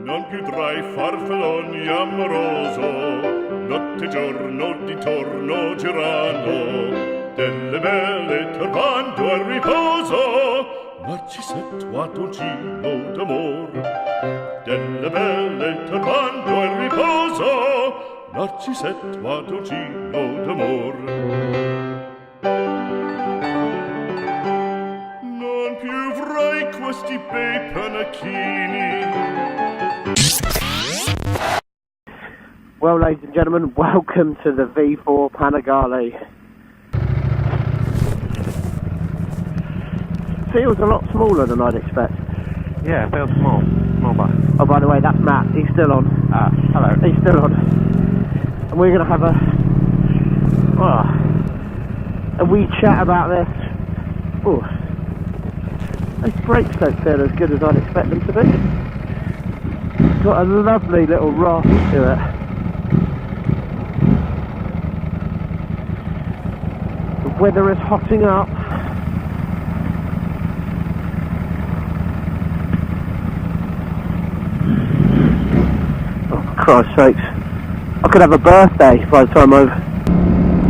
Non più tra i farfalloni amoroso, notte e giorno di torno girano, delle belle turbando al riposo, Narcisetto a dolcino d'amor. Delle belle turbando al riposo, Narcisetto a dolcino d'amor. Non più avrai questi bei panacchini. Well, ladies and gentlemen, welcome to the V4 Panigale. Feels a lot smaller than I'd expect. Yeah, it feels small bike. Oh, by the way, that's Matt. He's still on. Hello. He's still on. And we're going to have a wee chat about this. Oh, those brakes don't feel as good as I'd expect them to be. It's got a lovely little rasp to it. The weather is hotting up. Oh, for Christ's sakes. I could have a birthday by the time I've...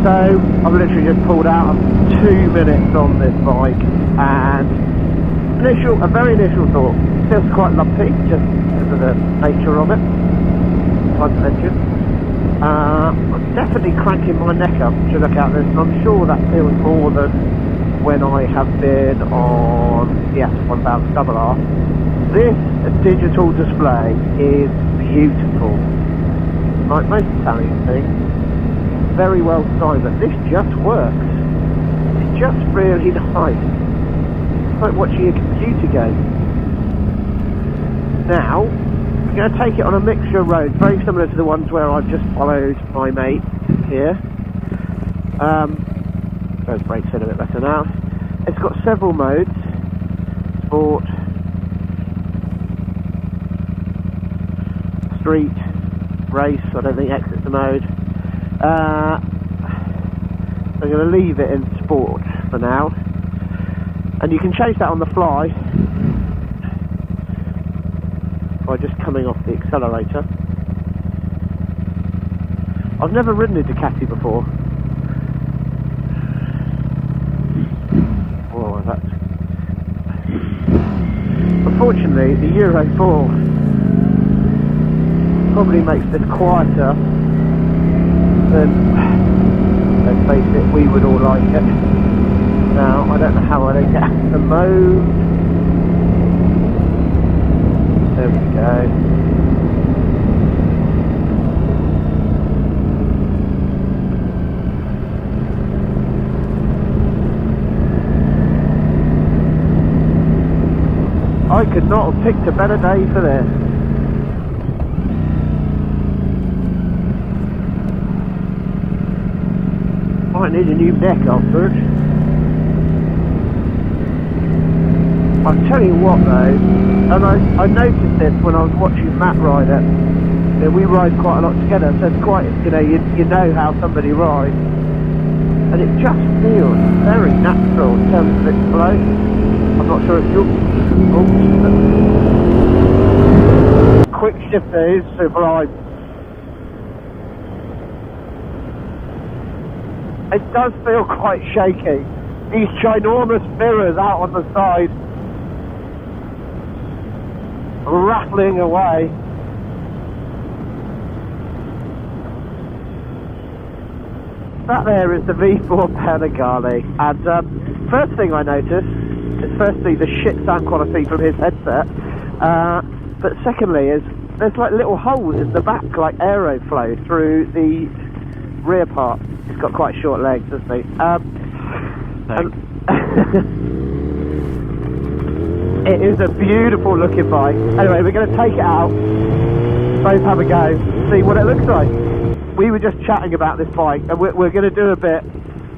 So, I've literally just pulled out. I'm 2 minutes on this bike, and a very initial thought. It feels quite lumpy, just because of the nature of it. Like I mentioned. I'm definitely cranking my neck up to look at this, and I'm sure that feels more than when I have been on the S1000RR. This digital display is beautiful. Like most Italian things, very well designed, but this just works. It's just really nice. It's like watching a computer game. Now, we're going to take it on a mixture of roads, very similar to the ones where I've just followed my mate here. Those brakes in a bit better now. It's got several modes. Sport, street, race. I don't think exit's a mode. I'm going to leave it in sport for now. And you can change that on the fly by just coming off the accelerator. I've never ridden a Ducati before. Oh, that's... Unfortunately, the Euro 4 probably makes this quieter than, let's face it, we would all like it. Now, I don't know how I don't get the mode. There we go. I could not have picked a better day for this. Might need a new neck afterwards. I'll tell you what though, and I noticed this when I was watching Matt ride it. You know, we ride quite a lot together, so it's quite, you know how somebody rides, and it just feels very natural in terms of its flow. I'm not sure if you'll... Oh. Quick shifter is sublime. It does feel quite shaky. These ginormous mirrors out on the side, rattling away. That there is the V4 Panigale, and first thing I noticed is firstly the shit sound quality from his headset, but secondly is there's like little holes in the back, like aeroflow through the rear part. He's got quite short legs, doesn't he? It is a beautiful looking bike. Anyway, we're going to take it out, both have a go, see what it looks like. We were just chatting about this bike, and we're going to do a bit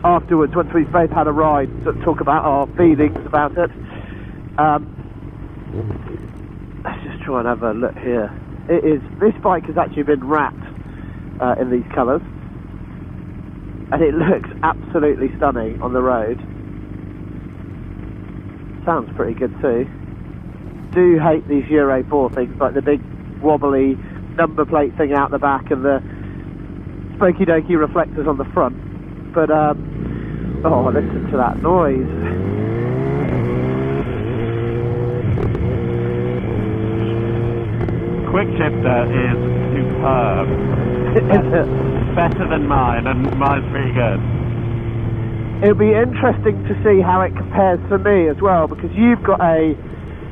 afterwards once we've both had a ride to talk about our feelings about it. Let's just try and have a look here. This bike has actually been wrapped in these colours, and it looks absolutely stunning on the road. Sounds pretty good too. Do hate these Euro 4 things, like the big wobbly number plate thing out the back and the spokey dokey reflectors on the front. But oh, listen to that noise. Quick shifter is superb. Better than mine, and mine's pretty good. It'll be interesting to see how it compares to me as well, because you've got a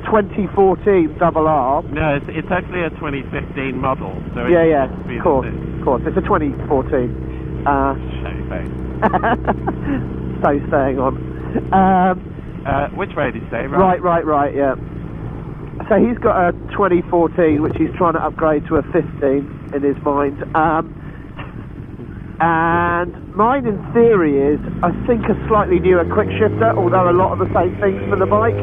2014 double R. No, it's actually a 2015 model. So Yeah, of course. It's a 2014. Show your face. So staying on. Which way did you say? Right, yeah. So he's got a 2014, which he's trying to upgrade to a 15 in his mind. And mine, in theory, is, I think, a slightly newer quick shifter, although a lot of the same things for the bike.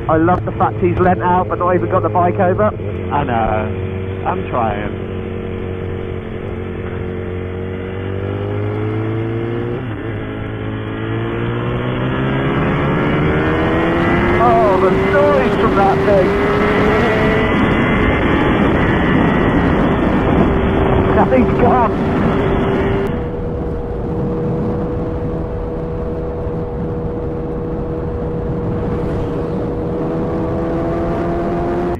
I love the fact he's lent out but not even got the bike over. I know. I'm trying. Oh, the noise from that thing. Nothing's gone.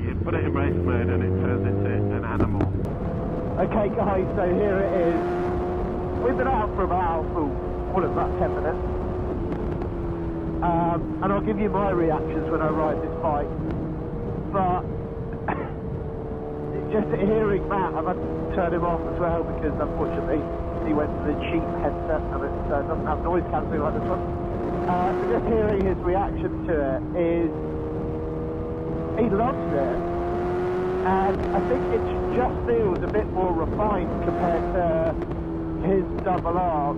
You put it in race mode and it turns into an animal. Okay guys, so here it is. We've been out for about 10 minutes. And I'll give you my reactions when I ride this bike. But just hearing Matt, I've had to turn him off as well because unfortunately he went for the cheap headset and it doesn't have noise cancelling like this one. So just hearing his reaction to it is, he loves it, and I think it just feels a bit more refined compared to his double R.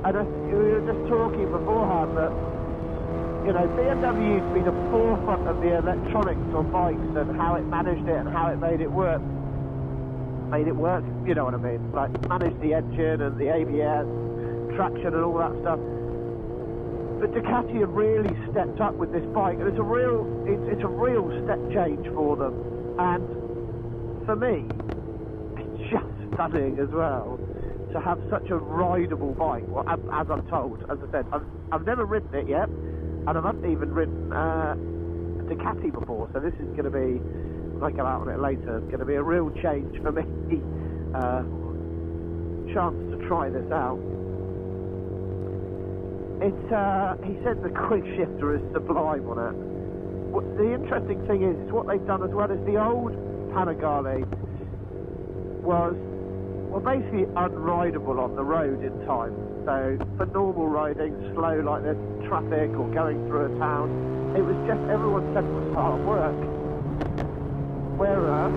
And we were just talking beforehand that, you know, BMW used to be the forefront of the electronics on bikes and how it managed it and how it made it work. Made it work, you know what I mean? Like, managed the engine and the ABS, traction and all that stuff. But Ducati have really stepped up with this bike, and it's a real step change for them. And for me, it's just stunning as well to have such a rideable bike. Well, as I'm told, as I said, I've never ridden it yet. And I haven't even ridden a Ducati before, so this is going to be, when I go out on it later, it's going to be a real change for me. Chance to try this out. He said the quick shifter is sublime on it. The interesting thing is what they've done as well is the old Panigale was, well, basically unrideable on the road in time. So for normal riding, slow like there's traffic or going through a town, it was just, everyone said it was hard work. Whereas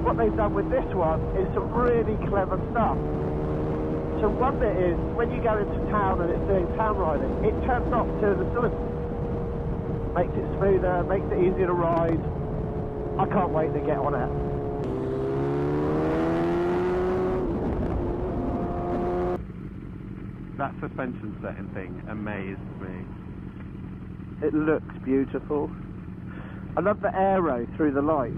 what they've done with this one is some really clever stuff. So one bit is, when you go into town and it's doing town riding, it turns off to the cylinders. Makes it smoother, makes it easier to ride. I can't wait to get on it. That suspension setting thing amazed me. It looks beautiful. I love the aero through the lights.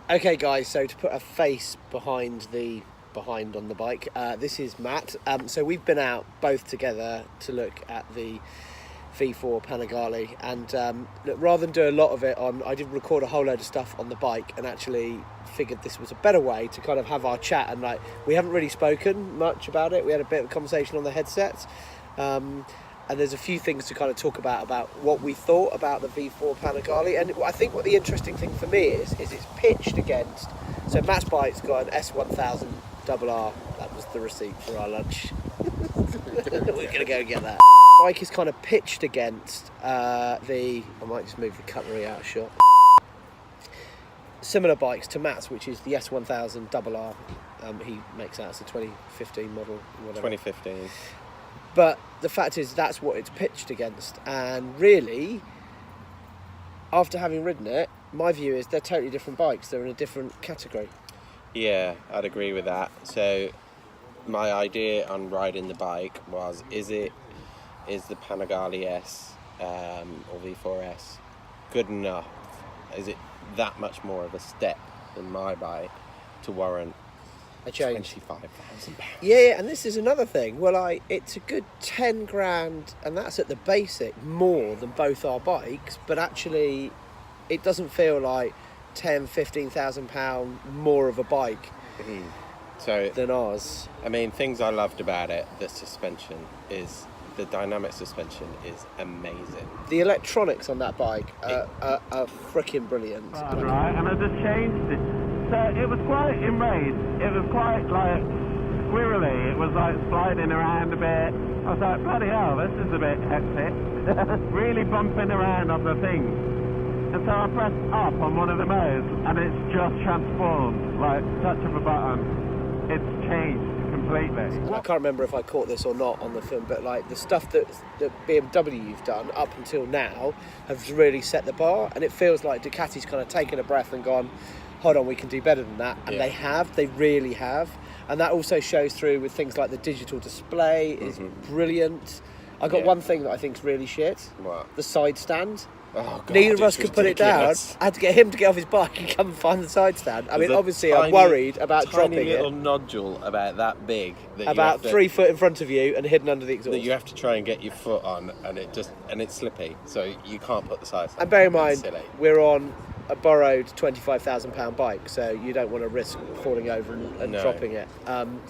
Okay guys, so to put a face behind on the bike, this is Matt. So we've been out both together to look at the V4 Panigale, and look, rather than do a lot of it on, I did record a whole load of stuff on the bike and actually figured this was a better way to kind of have our chat. And like, we haven't really spoken much about it. We had a bit of a conversation on the headsets, and there's a few things to kind of talk about what we thought about the V4 Panigale. And I think what the interesting thing for me is it's pitched against, so Matt's bike's got an S1000 RR. That was the receipt for our lunch. We're gonna go and get that. Bike is kind of pitched against I might just move the cutlery out of shot. Similar bikes to Matt's, which is the S1000 RR. He makes that as a 2015 model, whatever. 2015. But the fact is, that's what it's pitched against, and really, after having ridden it, my view is they're totally different bikes. They're in a different category. Yeah, I'd agree with that. So my idea on riding the bike was, is the Panigale S or V4S good enough? Is it that much more of a step than my bike to warrant A change. £25,000? Yeah, and this is another thing. Well, it's a good 10 grand, and that's at the basic, more than both our bikes, but actually it doesn't feel like £10,000-15,000 more of a bike than ours. I mean, things I loved about it, the suspension is, the dynamic suspension is amazing. The electronics on that bike are freaking brilliant. Right, and I just changed it. So it was quite enraged. It was quite like squirrely. It was like sliding around a bit. I was like, bloody hell, this is a bit hectic. Really bumping around on the thing. And so I pressed up on one of the modes, and it's just transformed, like touch of a button. It's changed completely. I can't remember if I caught this or not on the film, but like the stuff that BMW you've done up until now has really set the bar, and it feels like Ducati's kind of taken a breath and gone, hold on, we can do better than that. And they really have. And that also shows through with things like the digital display is brilliant. I got one thing that I think is really shit. What? The side stand. Oh, God, Neither of us could put it down. ridiculous. I had to get him to get off his bike and come and find the side stand. I mean, obviously I'm worried about dropping tiny little it. nodule about that big. That About 3 foot in front of you and hidden under the exhaust. that you have to try and get your foot on, and it's slippy, so you can't put the size. And bear in mind, Silly. we're on a borrowed £25,000 bike, so you don't want to risk falling over and No. dropping it.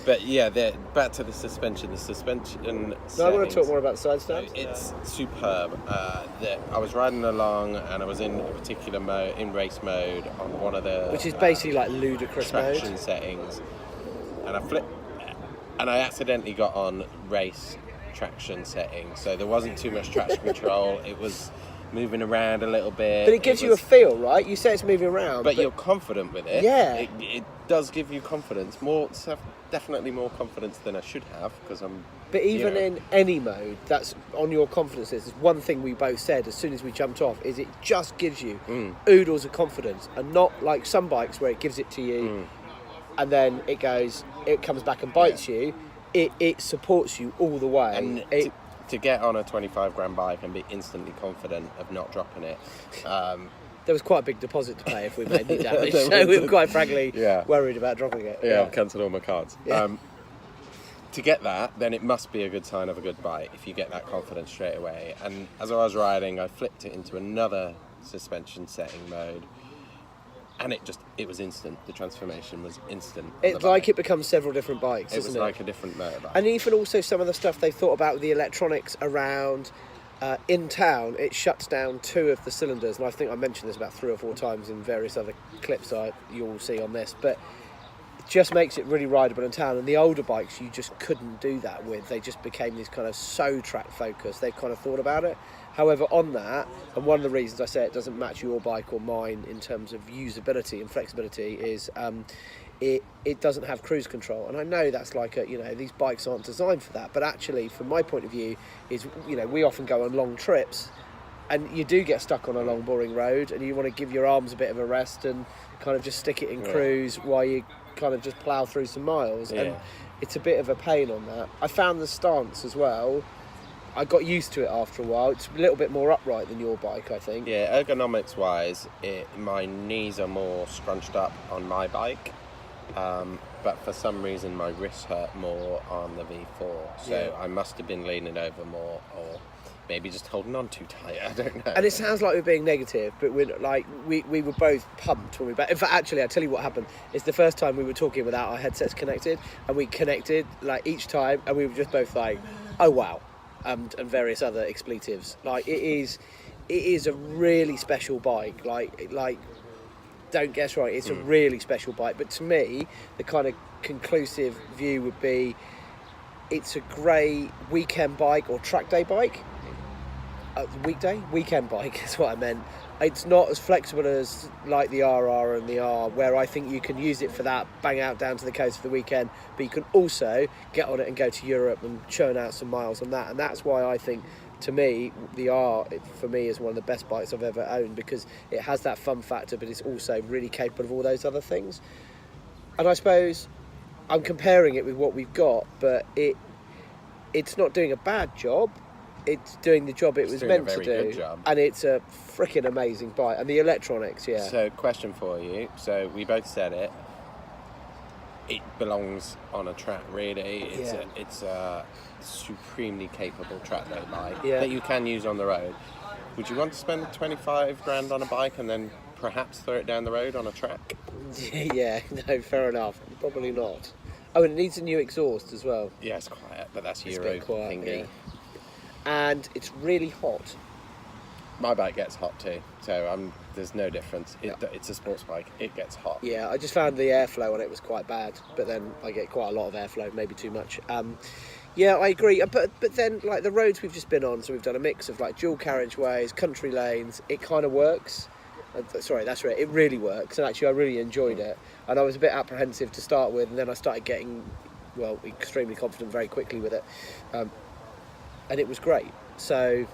But yeah, back to the suspension. The suspension. So I want to talk more about the side stand. It's superb. I was riding along, and I was in a particular mode, in race mode, on one of the Which is basically like ludicrous traction mode. settings, and I accidentally got on race traction settings, so there wasn't too much traction control. It was moving around a little bit. But it gives you a feel, right? You say it's moving around, But you're confident with it. Yeah. It does give you confidence. Definitely more confidence than I should have, because I'm. But even in any mode, that's on your confidence list. One thing we both said as soon as we jumped off is it just gives you oodles of confidence, and not like some bikes where it gives it to you and then it comes back and bites you. It supports you all the way. And to get on a 25 grand bike and be instantly confident of not dropping it. There was quite a big deposit to pay if we made any damage, so we were quite frankly worried about dropping it. Yeah, I've cancelled all my cards. Yeah. To get that, then it must be a good sign of a good bike if you get that confidence straight away. And as I was riding, I flipped it into another suspension setting mode, and it was instant. The transformation was instant. It's like it becomes several different bikes, It isn't was like a different motorbike. And even also some of the stuff they thought about with the electronics around in town, it shuts down 2 of the cylinders, and I think I mentioned this about 3 or 4 times in various other clips you'll see on this, but it just makes it really rideable in town. And the older bikes you just couldn't do that with. They just became these kind of so track focused. They've kind of thought about it. However, on that, and one of the reasons I say it doesn't match your bike or mine in terms of usability and flexibility is it doesn't have cruise control. And I know that's like these bikes aren't designed for that, but actually from my point of view is, we often go on long trips and you do get stuck on a long boring road and you want to give your arms a bit of a rest and kind of just stick it in cruise while you kind of just plough through some miles. And it's a bit of a pain on that. I found the stance as well, I got used to it after a while. It's a little bit more upright than your bike, I think. Yeah, ergonomics wise, my knees are more scrunched up on my bike, but for some reason my wrists hurt more on the V4, so I must have been leaning over more, or maybe just holding on too tight, I don't know. And it sounds like we're being negative, but we were both pumped when we back. In fact, actually, I'll tell you what happened. It's the first time we were talking without our headsets connected, and we connected like each time, and we were just both like, oh wow. And various other expletives. Like it is a really special bike. Like don't guess right, it's a really special bike. But to me, the kind of conclusive view would be it's a great weekend bike or track day bike. Weekend bike is what I meant. It's not as flexible as like the RR and the R, where I think you can use it for that, bang out down to the coast for the weekend, but you can also get on it and go to Europe and churn out some miles on that. And that's why I think to me, the R for me is one of the best bikes I've ever owned because it has that fun factor, but it's also really capable of all those other things. And I suppose I'm comparing it with what we've got, but it's not doing a bad job. It's doing the job it was meant to do, good job. And it's a freaking amazing bike. And the electronics, yeah. So, question for you. So, we both said it. It belongs on a track, really. It's a supremely capable track day bike that you can use on the road. Would you want to spend 25 grand on a bike and then perhaps throw it down the road on a track? Yeah, no, fair enough. Probably not. Oh, and it needs a new exhaust as well. Yeah, it's quiet, but that's It's a Euro bit quiet, thingy. yeah. And it's really hot. My bike gets hot too, so there's no difference. It's a sports bike, it gets hot. Yeah, I just found the airflow on it was quite bad, but then I get quite a lot of airflow, maybe too much. Yeah, I agree, but then like the roads we've just been on, so we've done a mix of like dual carriageways, country lanes, it kind of works. Sorry, that's right, it really works, and actually I really enjoyed it. And I was a bit apprehensive to start with, and then I started getting, well, extremely confident very quickly with it. And it was great. So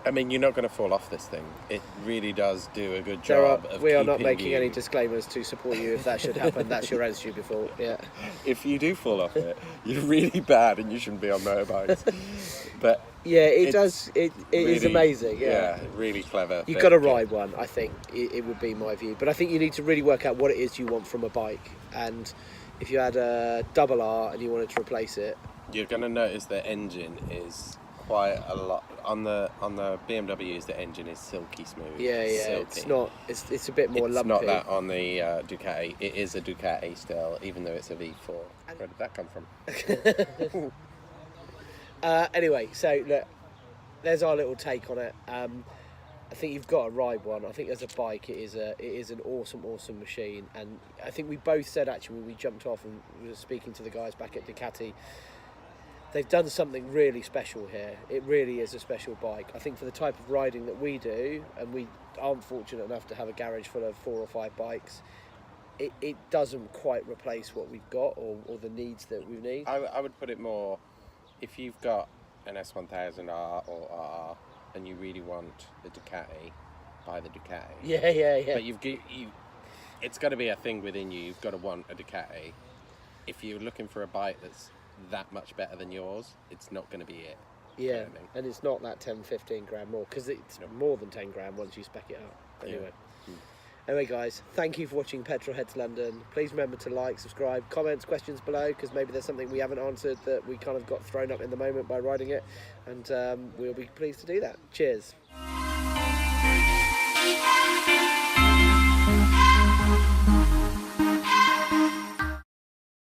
I mean, you're not going to fall off this thing. It really does do a good job of we are not keeping making you- any disclaimers to support you if that should happen. That's your attitude before, yeah. If you do fall off it, you're really bad and you shouldn't be on motorbikes. But Yeah, it it's does. It is really- amazing. Yeah, really clever. you've got to ride one. I think it would be my view. But I think you need to really work out what it is you want from a bike. And if you had a double R and you wanted to replace it, You're going to notice the engine is quite a lot on the BMWs. The engine is silky smooth. yeah, Silky. it's not. It's a bit more It's lumpy. not that on the Ducati. It is a Ducati still, even though it's a V4. Where did that come from? Anyway, so look, there's our little take on it. I think you've got to ride one. I think as a bike, it is an awesome machine. And I think we both said actually when we jumped off and we were speaking to the guys back at Ducati, they've done something really special here. It really is a special bike. I think for the type of riding that we do, and we aren't fortunate enough to have a garage full of 4 or 5 bikes, it doesn't quite replace what we've got or the needs that we need. I would put it more, if you've got an S1000R or R and you really want the Ducati, buy the Ducati. Yeah. But it's got to be a thing within you. You've got to want a Ducati. If you're looking for a bike that's that much better than yours, it's not going to be it. Yeah, kind of thing. and it's not that 10-15 grand more, because it's more than 10 grand once you spec it up. Anyway. Anyway, guys, thank you for watching Petrolheads London. Please remember to like, subscribe, comments, questions below, because maybe there's something we haven't answered that we kind of got thrown up in the moment by riding it, and we'll be pleased to do that. Cheers.